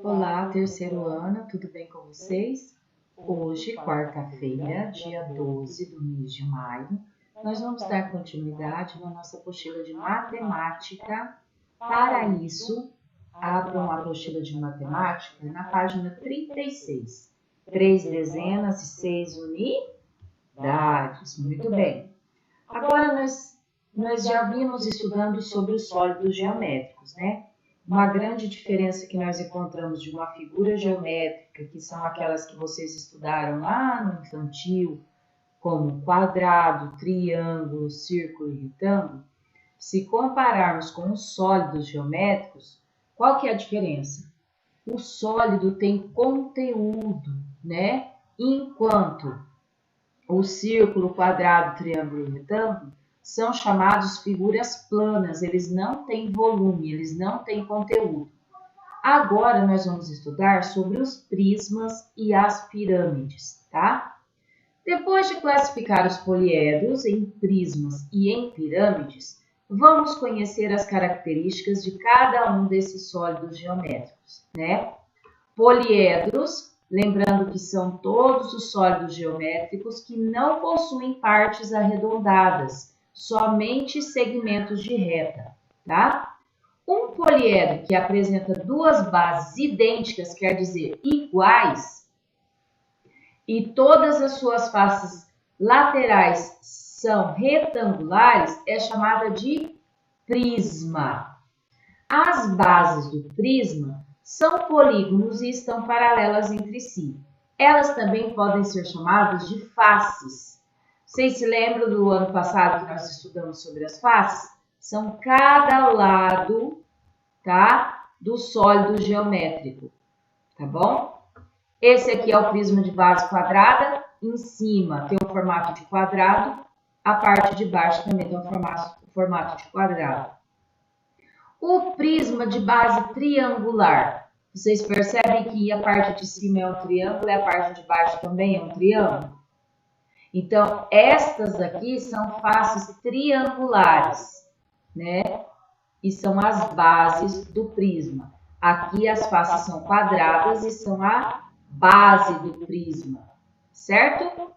Olá, terceiro ano, tudo bem com vocês? Hoje, quarta-feira, dia 12 do mês de maio, nós vamos dar continuidade na nossa apostila de matemática. Para isso, abram a apostila de matemática na página 36. 3 dezenas e 6 unidades. Muito bem. Agora, nós já vimos estudando sobre os sólidos geométricos, né? Uma grande diferença que nós encontramos de uma figura geométrica, que são aquelas que vocês estudaram lá no infantil, como quadrado, triângulo, círculo e retângulo, se compararmos com os sólidos geométricos, qual que é a diferença? O sólido tem conteúdo, né? Enquanto o círculo, quadrado, triângulo e retângulo são chamados figuras planas, eles não têm volume, eles não têm conteúdo. Agora nós vamos estudar sobre os prismas e as pirâmides, tá? Depois de classificar os poliedros em prismas e em pirâmides, vamos conhecer as características de cada um desses sólidos geométricos, né? Poliedros, lembrando que são todos os sólidos geométricos que não possuem partes arredondadas, somente segmentos de reta, tá? Um poliedro que apresenta duas bases idênticas, quer dizer, iguais, e todas as suas faces laterais são retangulares, é chamada de prisma. As bases do prisma são polígonos e estão paralelas entre si. Elas também podem ser chamadas de faces. Vocês se lembram do ano passado que nós estudamos sobre as faces? São cada lado, tá, do sólido geométrico, tá bom? Esse aqui é o prisma de base quadrada, em cima tem o formato de quadrado, a parte de baixo também tem o formato de quadrado. O prisma de base triangular, vocês percebem que a parte de cima é um triângulo e a parte de baixo também é um triângulo? Então, estas aqui são faces triangulares, né? E são as bases do prisma. Aqui as faces são quadradas e são a base do prisma, certo?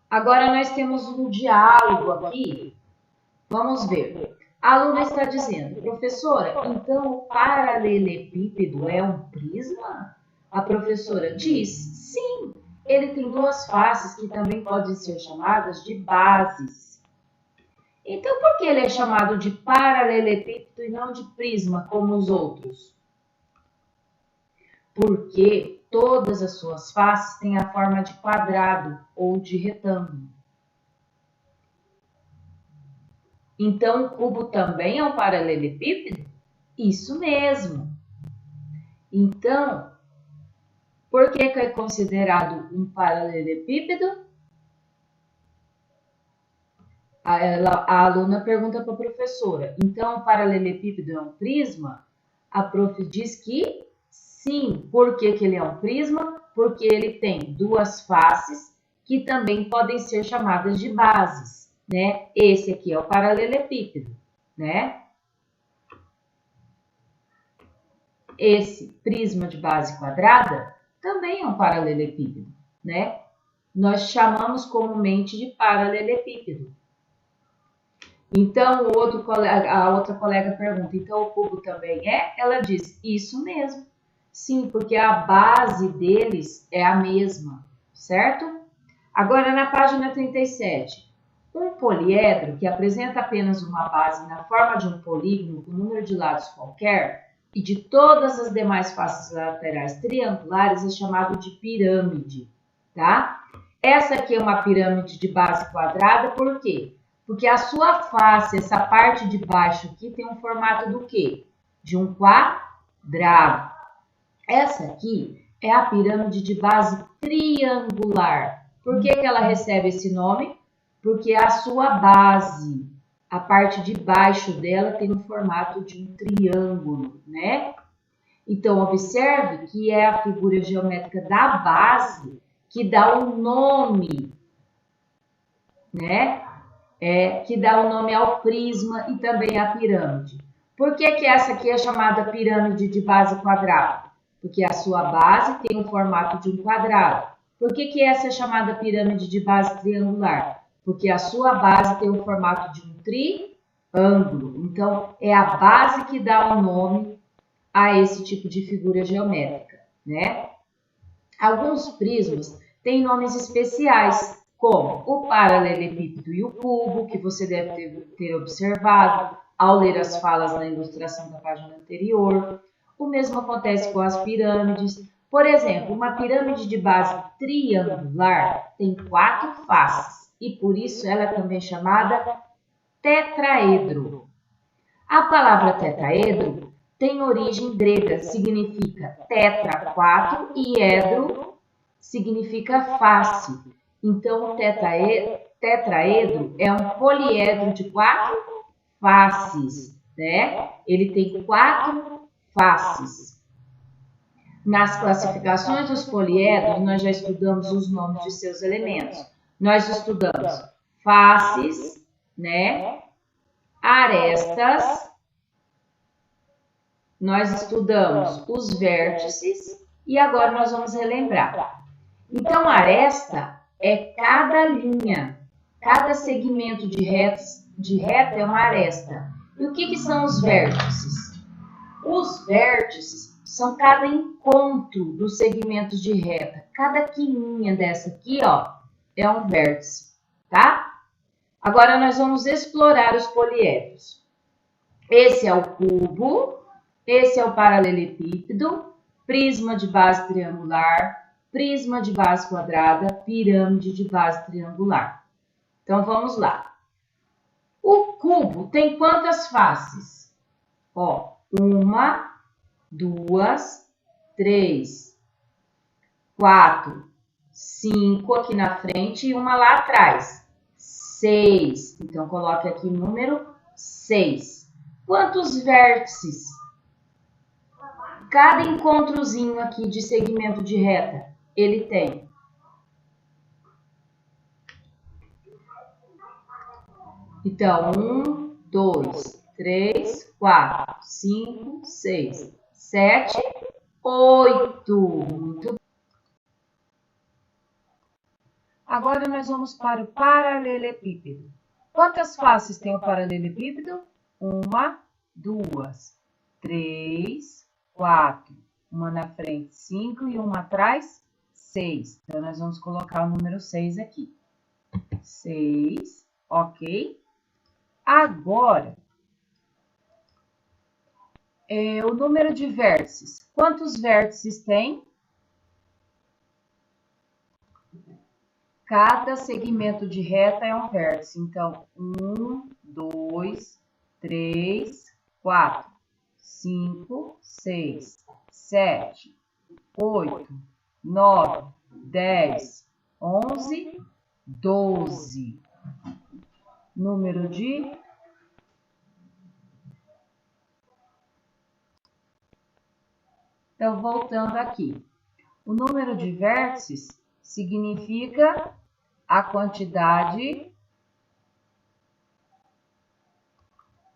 Agora nós temos um diálogo aqui. Vamos ver. A aluna está dizendo, professora, então o paralelepípedo é um prisma? A professora diz, sim. Ele tem duas faces que também podem ser chamadas de bases. Então, por que ele é chamado de paralelepípedo e não de prisma, como os outros? Porque todas as suas faces têm a forma de quadrado ou de retângulo. Então, o cubo também é um paralelepípedo? Isso mesmo. Então, por que é considerado um paralelepípedo? A aluna pergunta para a professora, então o paralelepípedo é um prisma? A prof diz que sim. Por que ele é um prisma? Porque ele tem duas faces que também podem ser chamadas de bases, né? Esse aqui é o paralelepípedo, né? Esse prisma de base quadrada também é um paralelepípedo, né? Nós chamamos comumente de paralelepípedo. Então, a outra colega pergunta, então o cubo também é? Ela diz, isso mesmo. Sim, porque a base deles é a mesma, certo? Agora, na página 37, um poliedro que apresenta apenas uma base na forma de um polígono com número de lados qualquer e de todas as demais faces laterais triangulares é chamado de pirâmide, tá? Essa aqui é uma pirâmide de base quadrada, por quê? Porque a sua face, essa parte de baixo aqui, tem um formato do quê? De um quadrado. Essa aqui é a pirâmide de base triangular. Por que ela recebe esse nome? Porque a sua base, a parte de baixo dela tem um formato de um triângulo, né? Então, observe que é a figura geométrica da base que dá o nome, né? Que dá o nome ao prisma e também à pirâmide. Por que essa aqui é chamada pirâmide de base quadrada? Porque a sua base tem o formato de um quadrado. Por que essa é chamada pirâmide de base triangular? Porque a sua base tem o formato de um triângulo. Então, é a base que dá o nome a esse tipo de figura geométrica, né? Alguns prismas têm nomes especiais, como o paralelepípedo e o cubo, que você deve ter observado ao ler as falas na ilustração da página anterior. O mesmo acontece com as pirâmides. Por exemplo, uma pirâmide de base triangular tem 4 faces e por isso ela é também chamada tetraedro. A palavra tetraedro tem origem grega, significa tetra, 4, e edro significa face. Então, o tetraedro é um poliedro de 4 faces, né? Ele tem 4 faces. Nas classificações dos poliedros, nós já estudamos os nomes de seus elementos. Nós estudamos faces, né? Arestas, nós estudamos os vértices e agora nós vamos relembrar. Então, aresta é cada linha, cada segmento de reta é uma aresta. E o que são os vértices? Os vértices são cada encontro dos segmentos de reta. Cada quininha dessa aqui, ó, é um vértice, tá? Agora nós vamos explorar os poliedros. Esse é o cubo, esse é o paralelepípedo, prisma de base triangular, prisma de base quadrada, pirâmide de base triangular. Então vamos lá. O cubo tem quantas faces? Ó, 1, 2, 3, 4, 5 aqui na frente e uma lá atrás. 6. Então, coloque aqui o número 6. Quantos vértices? Cada encontrozinho aqui de segmento de reta, ele tem. Então, 1, 2, 3, 4, 5, 6, 7, 8. Muito bem. Agora nós vamos para o paralelepípedo. Quantas faces tem o paralelepípedo? 1, 2, 3, 4. Uma na frente, 5 e uma atrás, 6. Então, nós vamos colocar o número 6 aqui. 6, ok? Agora, o número de vértices. Quantos vértices tem? Cada segmento de reta é um vértice. Então, 1, 2, 3, 4, 5, 6, 7, 8, 9, 10, 11, 12. Número de... Então, voltando aqui. O número de vértices significa a quantidade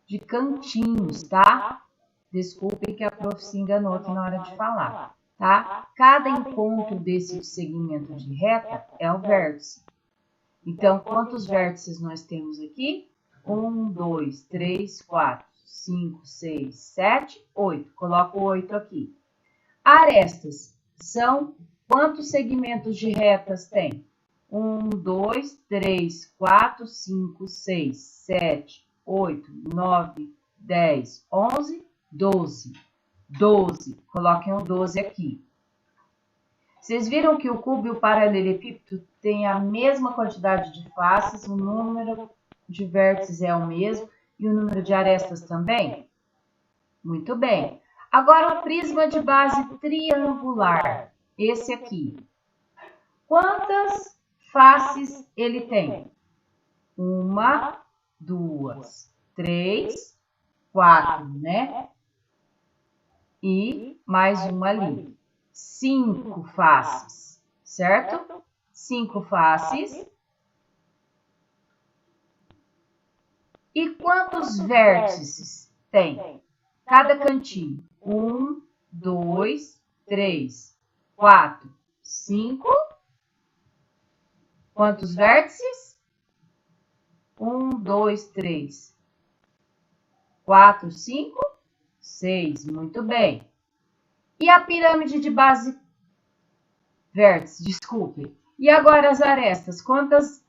de cantinhos, tá? Desculpem que a prof se enganou aqui na hora de falar, tá? Cada encontro desse segmento de reta é o vértice. Então, quantos vértices nós temos aqui? 1, 2, 3, 4, 5, 6, 7, 8. Coloco o 8 aqui. Arestas são quantos segmentos de retas tem? 1, 2, 3, 4, 5, 6, 7, 8, 9, 10, 11, 12. 12. Coloquem o 12 aqui. Vocês viram que o cubo e o paralelepípedo têm a mesma quantidade de faces, o número de vértices é o mesmo e o número de arestas também? Muito bem. Agora o prisma de base triangular, esse aqui. Quantas faces ele tem? 1, 2, 3, 4, né? E mais uma ali. 5 faces, certo? 5 faces. E quantos vértices tem? Cada cantinho. 1, 2, 3, 4, 5. Quantos vértices? 1, 2, 3, 4, 5, 6. Muito bem. E a pirâmide de base vértice, desculpe. E agora as arestas, quantos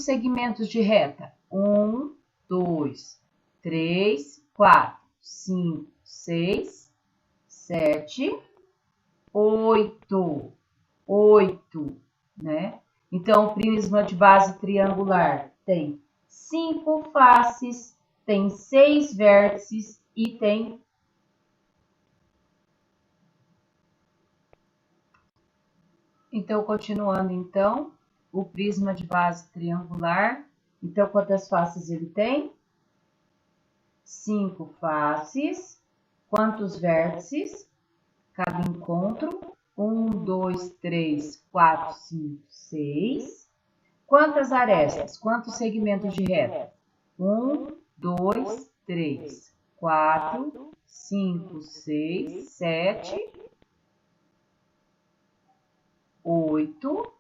segmentos de reta? 1, 2, 3, 4, 5, 6, 7, 8. 8, né? Então, o prisma de base triangular tem 5 faces, tem 6 vértices e tem Então, continuando, então, o prisma de base triangular. Então, quantas faces ele tem? 5 faces. Quantos vértices? Cada encontro? 1, 2, 3, 4, 5, 6. Quantas arestas? Quantos segmentos de reta? 1, 2, 3, 4, 5, 6, 7, 8,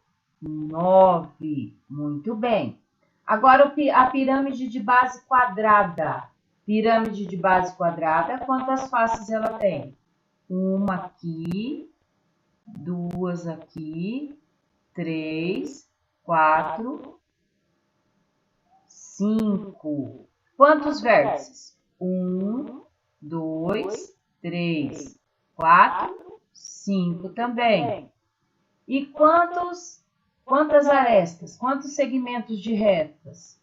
9. Muito bem. Agora, a pirâmide de base quadrada. Pirâmide de base quadrada, quantas faces ela tem? Uma aqui, 2 aqui, 3, 4, 5. Quantos vértices? 1, 2, 3, 4, 5 também. E quantas arestas? Quantos segmentos de retas?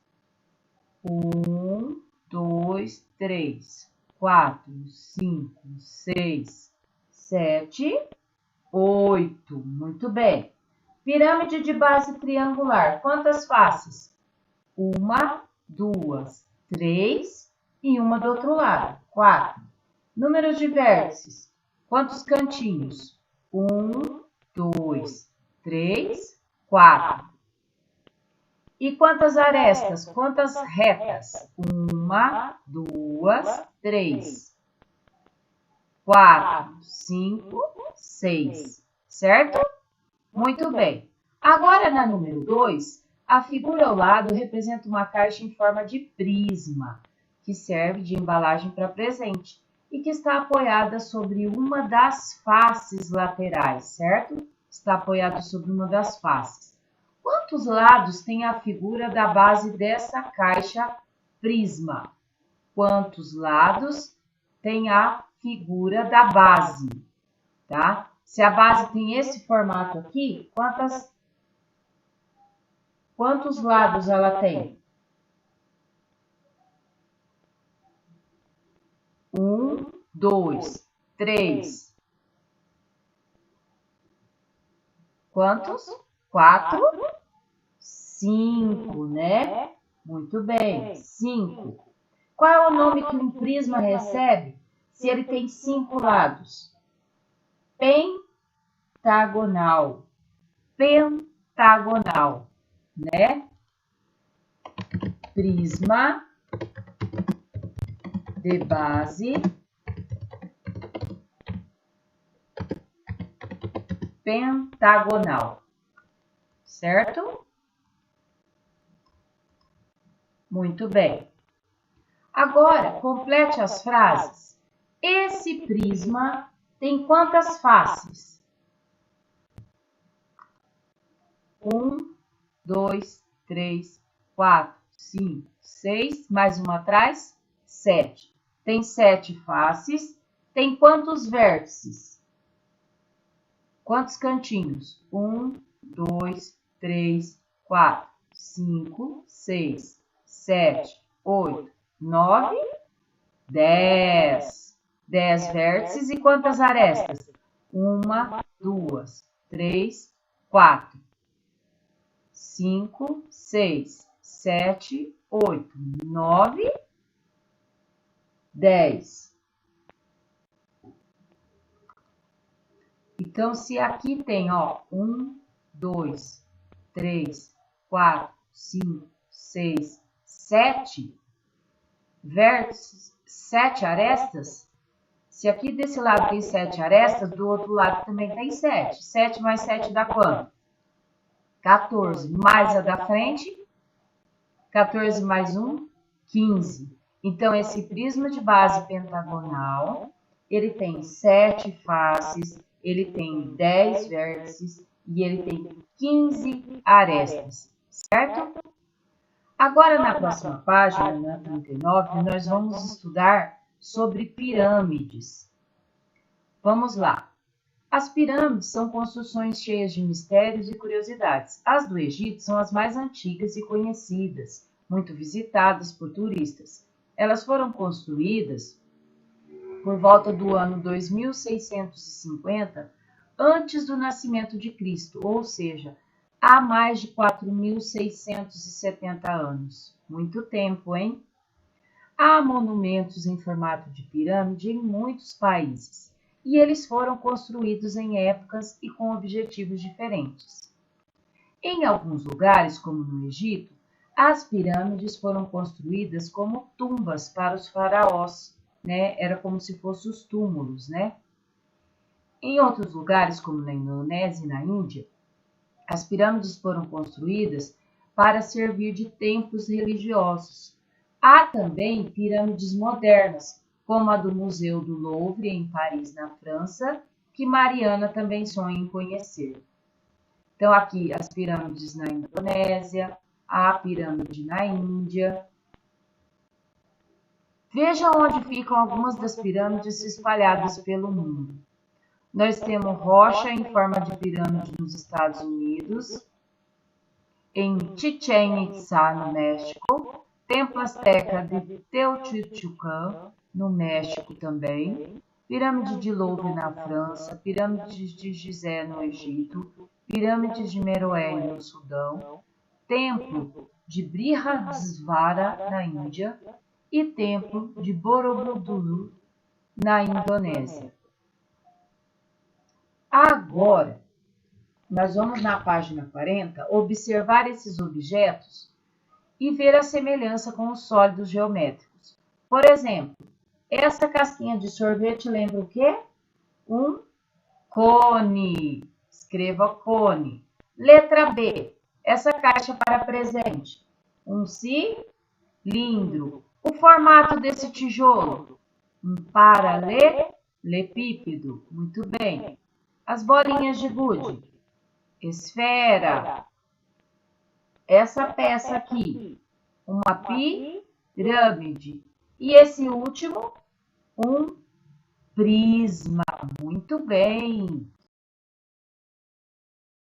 1, 2, 3, 4, 5, 6, 7, 8. Muito bem. Pirâmide de base triangular. Quantas faces? 1, 2, 3 e uma do outro lado. 4. Número de vértices. Quantos cantinhos? 1, 2, 3, 4. E quantas arestas? Quantas retas? 1, 2, 3, 4, 5, 6. Certo? Muito bem. Agora, na número 2, a figura ao lado representa uma caixa em forma de prisma, que serve de embalagem para presente e que está apoiada sobre uma das faces laterais, certo? Está apoiado sobre uma das faces. Quantos lados tem a figura da base dessa caixa prisma? Quantos lados tem a figura da base, tá? Se a base tem esse formato aqui, quantos lados ela tem? 1, 2, 3. Quantos? 4, 5, né? Muito bem, 5. Qual é o nome que um prisma recebe se ele tem 5 lados? Pentagonal. Pentagonal, né? Prisma de base pentagonal, certo? Muito bem. Agora, complete as frases. Esse prisma tem quantas faces? 1, 2, 3, 4, 5, 6. Mais uma atrás? 7. Tem 7 faces. Tem quantos vértices? Quantos cantinhos? 1, 2, 3, 4, 5, 6, 7, 8, 9, 10. 10 vértices e quantas arestas? 1, 2, 3, 4, 5, 6, 7, 8, 9, 10. Então, se aqui tem, ó, 1, 2, 3, 4, 5, 6, 7 vértices, 7 arestas? Se aqui desse lado tem 7 arestas, do outro lado também tem 7. 7 mais 7 dá quanto? 14. Mais a da frente, 14 mais 1, 15. Então, esse prisma de base pentagonal, ele tem 7 faces, ele tem 10 vértices e ele tem 15 arestas, certo? Agora, na próxima página, na 39, nós vamos estudar sobre pirâmides. Vamos lá. As pirâmides são construções cheias de mistérios e curiosidades. As do Egito são as mais antigas e conhecidas, muito visitadas por turistas. Elas foram construídas por volta do ano 2650 antes do nascimento de Cristo, ou seja, há mais de 4.670 anos. Muito tempo, hein? Há monumentos em formato de pirâmide em muitos países, e eles foram construídos em épocas e com objetivos diferentes. Em alguns lugares, como no Egito, as pirâmides foram construídas como tumbas para os faraós, né? Era como se fossem os túmulos, né? Em outros lugares, como na Indonésia e na Índia, as pirâmides foram construídas para servir de templos religiosos. Há também pirâmides modernas, como a do Museu do Louvre, em Paris, na França, que Mariana também sonha em conhecer. Então, aqui as pirâmides na Indonésia, a pirâmide na Índia. Veja onde ficam algumas das pirâmides espalhadas pelo mundo. Nós temos rocha em forma de pirâmide nos Estados Unidos, em Chichén Itzá, no México, Templo Azteca de Teotihuacan, no México também, Pirâmide de Louvre na França, Pirâmides de Gizé no Egito, Pirâmides de Meroé no Sudão, Templo de Brihadeeswara na Índia e Templo de Borobudur na Indonésia. Agora, nós vamos na página 40 observar esses objetos e ver a semelhança com os sólidos geométricos. Por exemplo, essa casquinha de sorvete lembra o quê? Um cone. Escreva cone. Letra B. Essa caixa para presente. Um cilindro. O formato desse tijolo? Um paralelepípedo. Muito bem. As bolinhas de gude. Esfera. Essa peça aqui. Uma pirâmide. E esse último, um prisma. Muito bem.